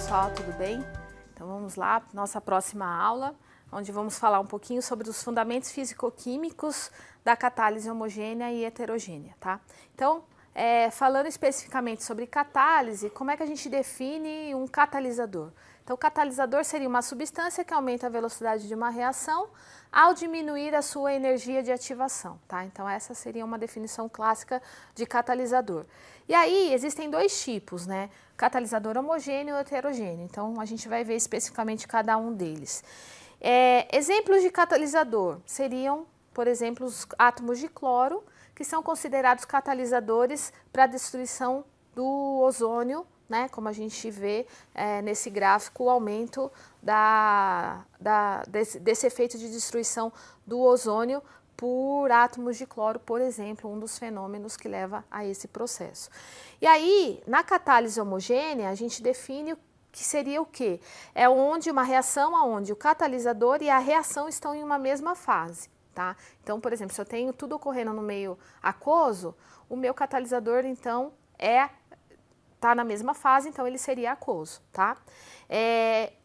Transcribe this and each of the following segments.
pessoal, tudo bem? Então vamos lá, nossa próxima aula, onde vamos falar um pouquinho sobre os fundamentos físico-químicos da catálise homogênea e heterogênea, tá? Então, falando especificamente sobre catálise, como é que a gente define um catalisador? Então, o catalisador seria uma substância que aumenta a velocidade de uma reação ao diminuir a sua energia de ativação, tá? Então, essa seria uma definição clássica de catalisador. E aí, existem dois tipos, né? Catalisador homogêneo e heterogêneo. Então, a gente vai ver especificamente cada um deles. Exemplos de catalisador seriam, por exemplo, os átomos de cloro, que são considerados catalisadores para a destruição do ozônio, né, como a gente vê nesse gráfico, o aumento desse efeito de destruição do ozônio por átomos de cloro, por exemplo, um dos fenômenos que leva a esse processo. E aí, na catálise homogênea, a gente define que seria o quê? É onde uma reação onde o catalisador e a reação estão em uma mesma fase. Tá? Então, por exemplo, se eu tenho tudo ocorrendo no meio aquoso, o meu catalisador, então, está na mesma fase, então ele seria aquoso, tá?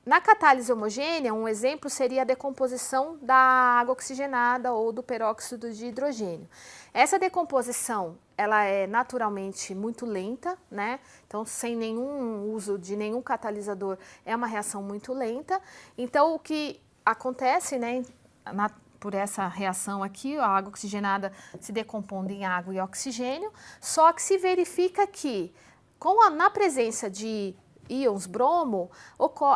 Na catálise homogênea, um exemplo seria a decomposição da água oxigenada ou do peróxido de hidrogênio. Essa decomposição, ela é naturalmente muito lenta, né? Então, sem nenhum uso de nenhum catalisador, é uma reação muito lenta. Então, o que acontece, né, por essa reação aqui, a água oxigenada se decompondo em água e oxigênio, só que se verifica que na presença de íons bromo,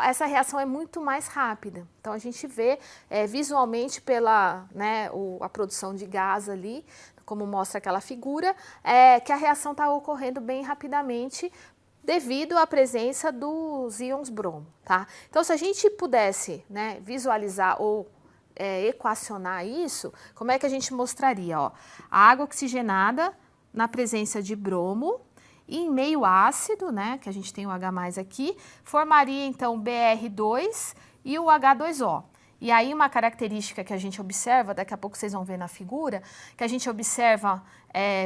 essa reação é muito mais rápida. Então, a gente vê visualmente pela a produção de gás ali, como mostra aquela figura, que a reação está ocorrendo bem rapidamente devido à presença dos íons bromo, tá? Então, se a gente pudesse, né, visualizar ou equacionar isso, como é que a gente mostraria? Ó, a água oxigenada na presença de bromo, e em meio ácido, né, que a gente tem o H+ aqui, formaria então o Br2 e o H2O. E aí uma característica que a gente observa, daqui a pouco vocês vão ver na figura, que a gente observa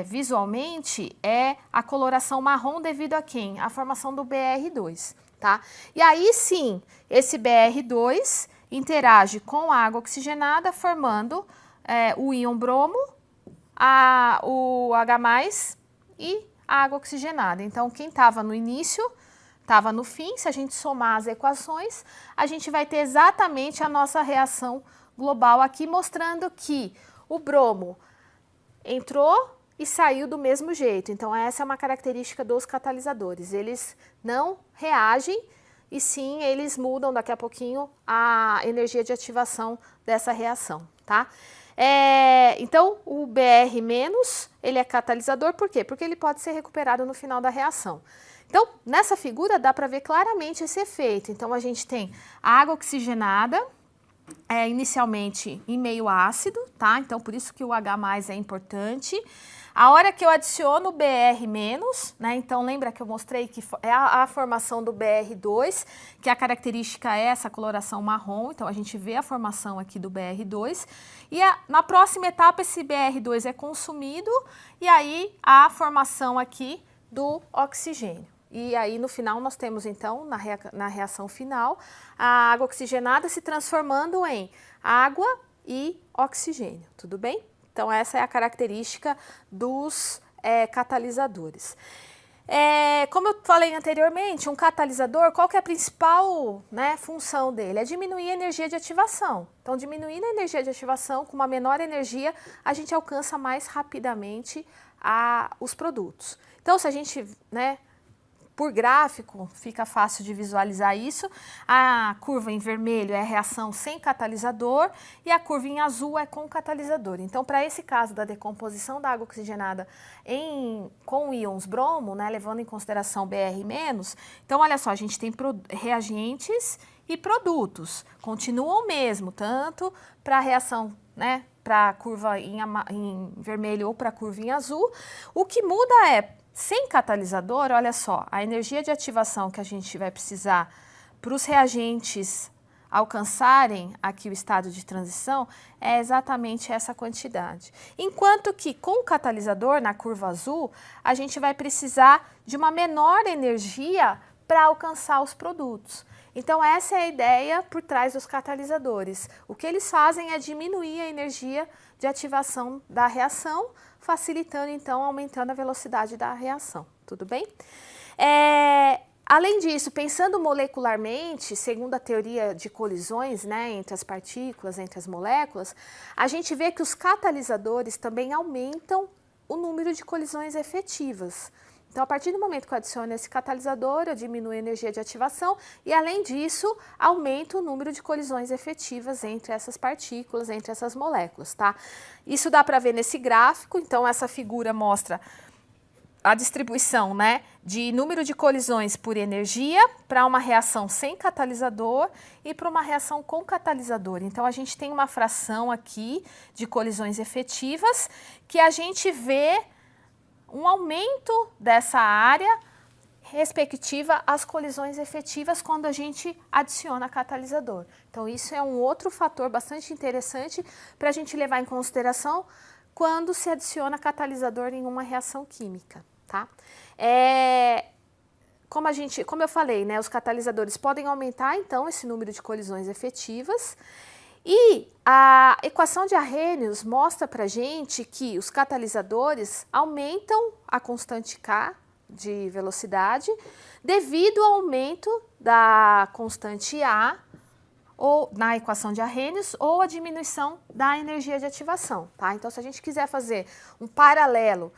visualmente é a coloração marrom devido a quem? A formação do Br2, tá? E aí sim, esse Br2 interage com a água oxigenada, formando o íon bromo, o H+ e a água oxigenada. Então, quem estava no início, estava no fim. Se a gente somar as equações, a gente vai ter exatamente a nossa reação global aqui, mostrando que o bromo entrou e saiu do mesmo jeito. Então, essa é uma característica dos catalisadores. Eles não reagem, e sim, eles mudam daqui a pouquinho a energia de ativação dessa reação, tá? Então, o Br- ele é catalisador, por quê? Porque ele pode ser recuperado no final da reação. Então, nessa figura dá para ver claramente esse efeito. Então, a gente tem a água oxigenada, inicialmente em meio ácido, tá? Então, por isso que o H+ é importante. A hora que eu adiciono o Br-, né? Então, lembra que eu mostrei que é a formação do Br2, que a característica é essa coloração marrom. Então, a gente vê a formação aqui do Br2. E na próxima etapa, esse Br2 é consumido e aí a formação aqui do oxigênio. E aí, no final, nós temos, então, na reação final, a água oxigenada se transformando em água e oxigênio, tudo bem? Então, essa é a característica dos catalisadores. Como eu falei anteriormente, um catalisador, qual que é a principal função dele? É diminuir a energia de ativação. Então, diminuindo a energia de ativação, com uma menor energia, a gente alcança mais rapidamente os produtos. Então, se a gente, por gráfico, fica fácil de visualizar isso. A curva em vermelho é a reação sem catalisador e a curva em azul é com catalisador. Então, para esse caso da decomposição da água oxigenada com íons bromo, levando em consideração Br-, então, olha só, a gente tem reagentes e produtos. Continuam o mesmo, tanto para a reação, para a curva em vermelho ou para a curva em azul. O que muda sem catalisador, olha só, a energia de ativação que a gente vai precisar para os reagentes alcançarem aqui o estado de transição é exatamente essa quantidade. Enquanto que com o catalisador, na curva azul, a gente vai precisar de uma menor energia para alcançar os produtos. Então essa é a ideia por trás dos catalisadores. O que eles fazem é diminuir a energia de ativação da reação, facilitando então, aumentando a velocidade da reação, tudo bem? Além disso, pensando molecularmente, segundo a teoria de colisões, né, entre as partículas, entre as moléculas, a gente vê que os catalisadores também aumentam o número de colisões efetivas. Então, a partir do momento que eu adiciono esse catalisador, eu diminuo a energia de ativação e, além disso, aumento o número de colisões efetivas entre essas partículas, entre essas moléculas, tá? Isso dá para ver nesse gráfico. Então, essa figura mostra a distribuição, né, de número de colisões por energia para uma reação sem catalisador e para uma reação com catalisador. Então, a gente tem uma fração aqui de colisões efetivas que a gente vê um aumento dessa área respectiva às colisões efetivas quando a gente adiciona catalisador. Então, isso é um outro fator bastante interessante para a gente levar em consideração quando se adiciona catalisador em uma reação química, tá? Como eu falei, né, os catalisadores podem aumentar, então, esse número de colisões efetivas. E a equação de Arrhenius mostra para a gente que os catalisadores aumentam a constante K de velocidade devido ao aumento da constante A ou na equação de Arrhenius ou a diminuição da energia de ativação, tá? Então, se a gente quiser fazer um paralelo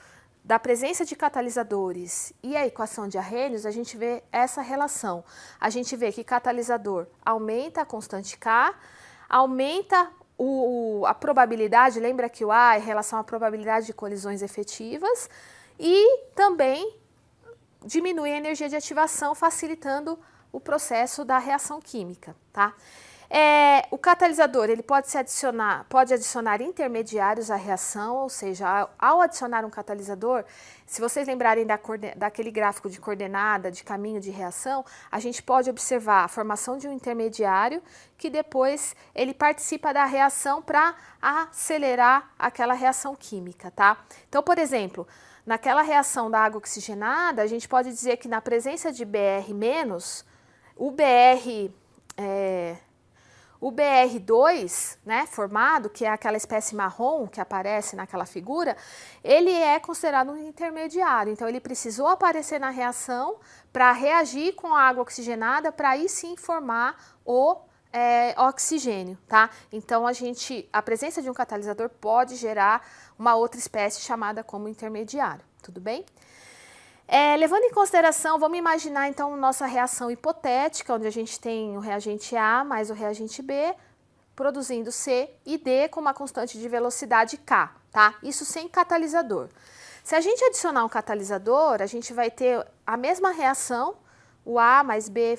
da presença de catalisadores e a equação de Arrhenius, a gente vê essa relação. A gente vê que catalisador aumenta a constante K, aumenta a probabilidade, lembra que o A é em relação à probabilidade de colisões efetivas, e também diminui a energia de ativação, facilitando o processo da reação química, tá? O catalisador ele pode adicionar intermediários à reação, ou seja, ao adicionar um catalisador, se vocês lembrarem daquele gráfico de coordenada, de caminho de reação, a gente pode observar a formação de um intermediário que depois ele participa da reação para acelerar aquela reação química, tá? Então, por exemplo, naquela reação da água oxigenada, a gente pode dizer que na presença de Br-, o Br2, né, formado, que é aquela espécie marrom que aparece naquela figura, ele é considerado um intermediário. Então, ele precisou aparecer na reação para reagir com a água oxigenada para aí sim formar o oxigênio, tá? Então, a presença de um catalisador pode gerar uma outra espécie chamada como intermediário, tudo bem? Levando em consideração, vamos imaginar então nossa reação hipotética, onde a gente tem o reagente A mais o reagente B, produzindo C e D com uma constante de velocidade K, tá? Isso sem catalisador. Se a gente adicionar um catalisador, a gente vai ter a mesma reação, o A mais B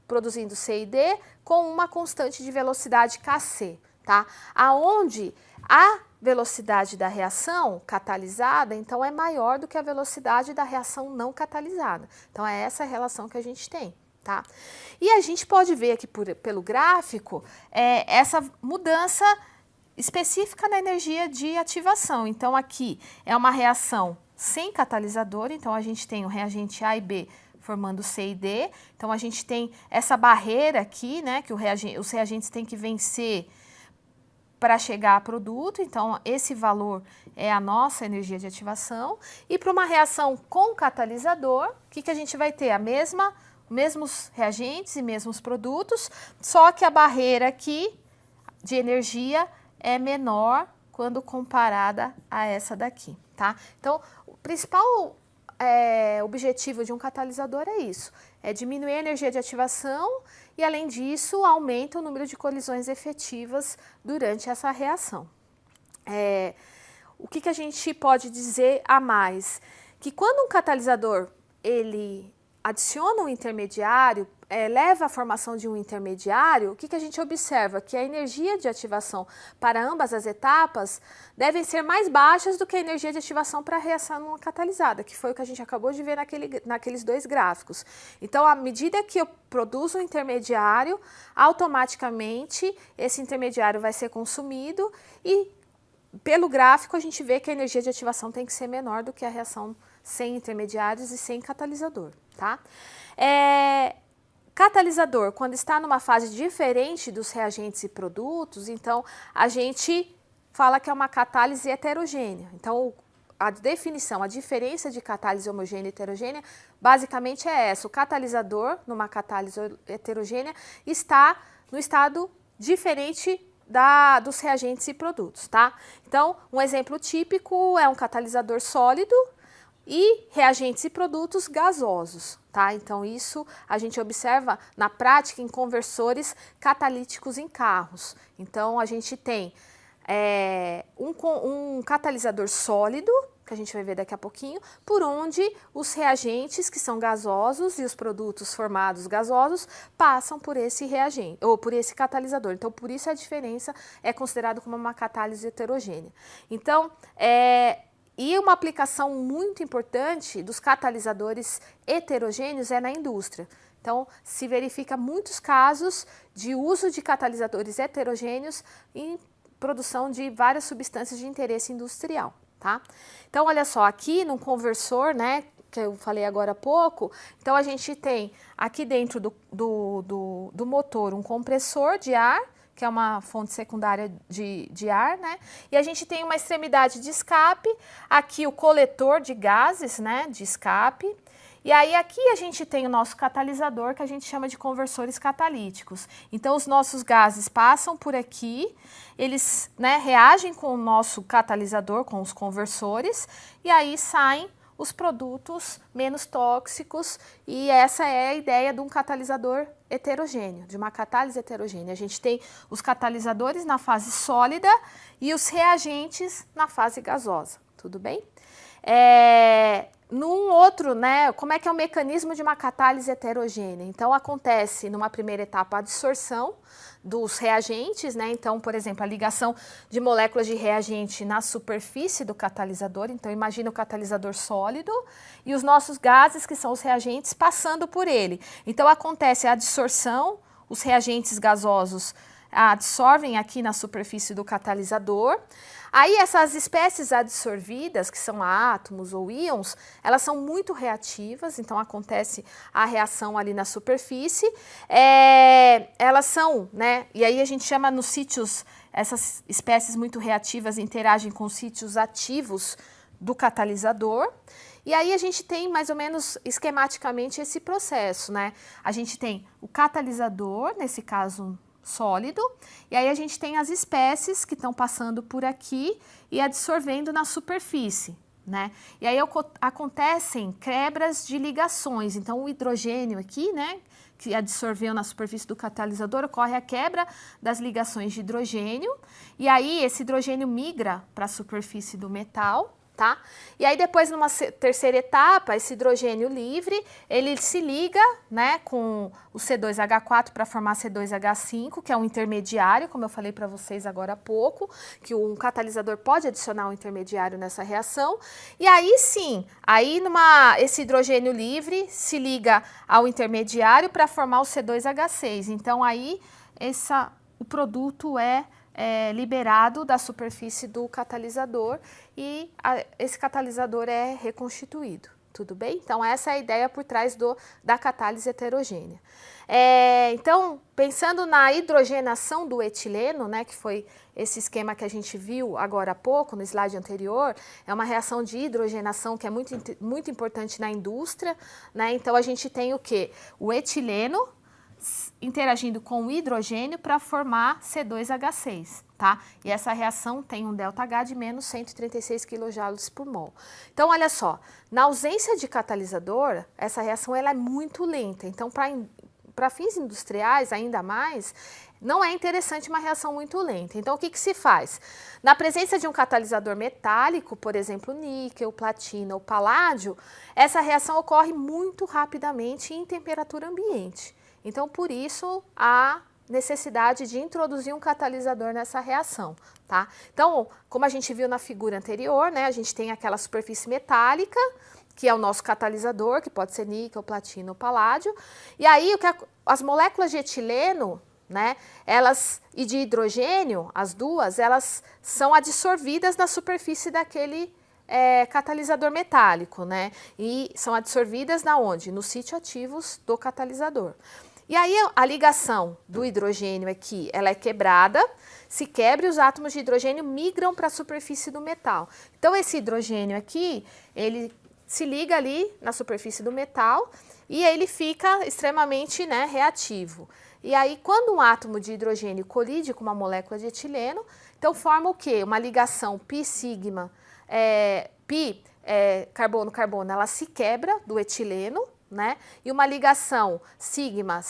produzindo C e D, com uma constante de velocidade Kc, tá? Aonde a velocidade da reação catalisada, então, é maior do que a velocidade da reação não catalisada. Então, é essa a relação que a gente tem, tá? E a gente pode ver aqui pelo gráfico essa mudança específica na energia de ativação. Então, aqui é uma reação sem catalisador, então a gente tem o reagente A e B formando C e D. Então, a gente tem essa barreira aqui, né, que os reagentes têm que vencer para chegar a produto, então esse valor é a nossa energia de ativação. E para uma reação com catalisador, o que a gente vai ter? Mesmos reagentes e mesmos produtos, só que a barreira aqui de energia é menor quando comparada a essa daqui, tá? Então, o principal objetivo de um catalisador é isso, é diminuir a energia de ativação e, além disso, aumenta o número de colisões efetivas durante essa reação. O que a gente pode dizer a mais? Que quando um catalisador ele adiciona um intermediário, leva à formação de um intermediário, o que a gente observa? Que a energia de ativação para ambas as etapas devem ser mais baixas do que a energia de ativação para a reação não catalisada, que foi o que a gente acabou de ver naqueles dois gráficos. Então, à medida que eu produzo um intermediário, automaticamente esse intermediário vai ser consumido e, pelo gráfico, a gente vê que a energia de ativação tem que ser menor do que a reação sem intermediários e sem catalisador, tá? Catalisador, quando está numa fase diferente dos reagentes e produtos, então a gente fala que é uma catálise heterogênea. Então, a definição, a diferença de catálise homogênea e heterogênea, basicamente é essa. O catalisador, numa catálise heterogênea, está no estado diferente dos reagentes e produtos, tá? Então, um exemplo típico é um catalisador sólido e reagentes e produtos gasosos, tá? Então, isso a gente observa na prática em conversores catalíticos em carros. Então, a gente tem um catalisador sólido, que a gente vai ver daqui a pouquinho, por onde os reagentes que são gasosos e os produtos formados gasosos passam por esse reagente, ou por esse catalisador. Então, por isso a diferença é considerado como uma catálise heterogênea. Então, e uma aplicação muito importante dos catalisadores heterogêneos é na indústria. Então, se verifica muitos casos de uso de catalisadores heterogêneos em produção de várias substâncias de interesse industrial, tá? Então, olha só, aqui no conversor, né, que eu falei agora há pouco, então a gente tem aqui dentro do motor um compressor de ar, que é uma fonte secundária de ar, né? E a gente tem uma extremidade de escape, aqui o coletor de gases, né, de escape. E aí aqui a gente tem o nosso catalisador, que a gente chama de conversores catalíticos. Então, os nossos gases passam por aqui, eles, né, reagem com o nosso catalisador, com os conversores, e aí saem os produtos menos tóxicos, e essa é a ideia de um catalisador heterogêneo, de uma catálise heterogênea. A gente tem os catalisadores na fase sólida e os reagentes na fase gasosa, tudo bem? Num outro, né, como é que é o mecanismo de uma catálise heterogênea? Então, acontece numa primeira etapa a adsorção dos reagentes, né? Então, por exemplo, a ligação de moléculas de reagente na superfície do catalisador. Então, imagina o catalisador sólido e os nossos gases, que são os reagentes, passando por ele. Então, acontece a adsorção, os reagentes gasosos adsorvem aqui na superfície do catalisador. Aí essas espécies adsorvidas, que são átomos ou íons, elas são muito reativas, então acontece a reação ali na superfície. Elas são, né, e aí a gente chama nos sítios, essas espécies muito reativas interagem com sítios ativos do catalisador. E aí a gente tem mais ou menos esquematicamente esse processo, né? A gente tem o catalisador, nesse caso sólido, e aí a gente tem as espécies que estão passando por aqui e adsorvendo na superfície, né? E aí acontecem quebras de ligações, então o hidrogênio aqui, né, que adsorveu na superfície do catalisador, ocorre a quebra das ligações de hidrogênio, e aí esse hidrogênio migra para a superfície do metal, tá? E aí depois, numa terceira etapa, esse hidrogênio livre, ele se liga, né, com o C2H4 para formar C2H5, que é um intermediário, como eu falei para vocês agora há pouco, que um catalisador pode adicionar um intermediário nessa reação. E aí sim, esse hidrogênio livre se liga ao intermediário para formar o C2H6. Então aí o produto é liberado da superfície do catalisador e esse catalisador é reconstituído, tudo bem? Então, essa é a ideia por trás da catálise heterogênea. Então, pensando na hidrogenação do etileno, né, que foi esse esquema que a gente viu agora há pouco, no slide anterior, é uma reação de hidrogenação que é muito importante na indústria, né? Então, a gente tem o quê? O etileno interagindo com o hidrogênio para formar C2H6, tá? E essa reação tem um ΔH de menos 136 kJ por mol. Então, olha só, na ausência de catalisador, essa reação ela é muito lenta. Então, para fins industriais, ainda mais, não é interessante uma reação muito lenta. Então, o que se faz? Na presença de um catalisador metálico, por exemplo, níquel, platina ou paládio, essa reação ocorre muito rapidamente em temperatura ambiente. Então, por isso, a necessidade de introduzir um catalisador nessa reação, tá? Então, como a gente viu na figura anterior, né, a gente tem aquela superfície metálica, que é o nosso catalisador, que pode ser níquel, platina ou paládio, e aí as moléculas de etileno, né, e de hidrogênio, as duas, elas são adsorvidas na superfície daquele catalisador metálico, né, e são adsorvidas na onde? Nos sítios ativos do catalisador. E aí a ligação do hidrogênio aqui, ela é quebrada, se quebra e os átomos de hidrogênio migram para a superfície do metal. Então esse hidrogênio aqui, ele se liga ali na superfície do metal e aí ele fica extremamente, né, reativo. E aí quando um átomo de hidrogênio colide com uma molécula de etileno, então forma o quê? Uma ligação pi-sigma, carbono-carbono, ela se quebra do etileno, né? E uma ligação sigma,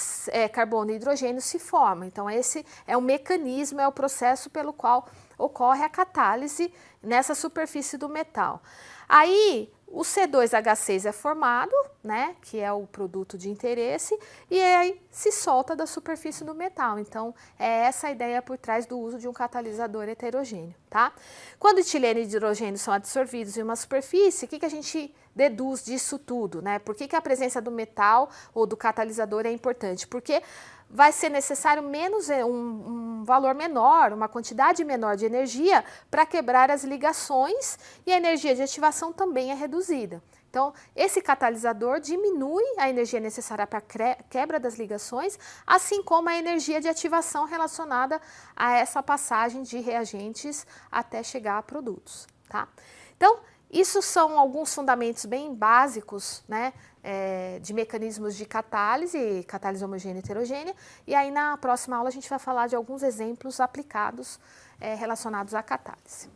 carbono e hidrogênio se forma. Então esse é o mecanismo, é o processo pelo qual ocorre a catálise nessa superfície do metal. Aí o C2H6 é formado, né, que é o produto de interesse, e aí se solta da superfície do metal. Então, é essa a ideia por trás do uso de um catalisador heterogêneo, tá? Quando etileno e hidrogênio são adsorvidos em uma superfície, o que a gente deduz disso tudo, né? Por que a presença do metal ou do catalisador é importante? Porque vai ser necessário um valor menor, uma quantidade menor de energia para quebrar as ligações e a energia de ativação também é reduzida. Então, esse catalisador diminui a energia necessária para a quebra das ligações, assim como a energia de ativação relacionada a essa passagem de reagentes até chegar a produtos, tá? Então, isso são alguns fundamentos bem básicos, né, de mecanismos de catálise homogênea e heterogênea, e aí na próxima aula a gente vai falar de alguns exemplos aplicados relacionados à catálise.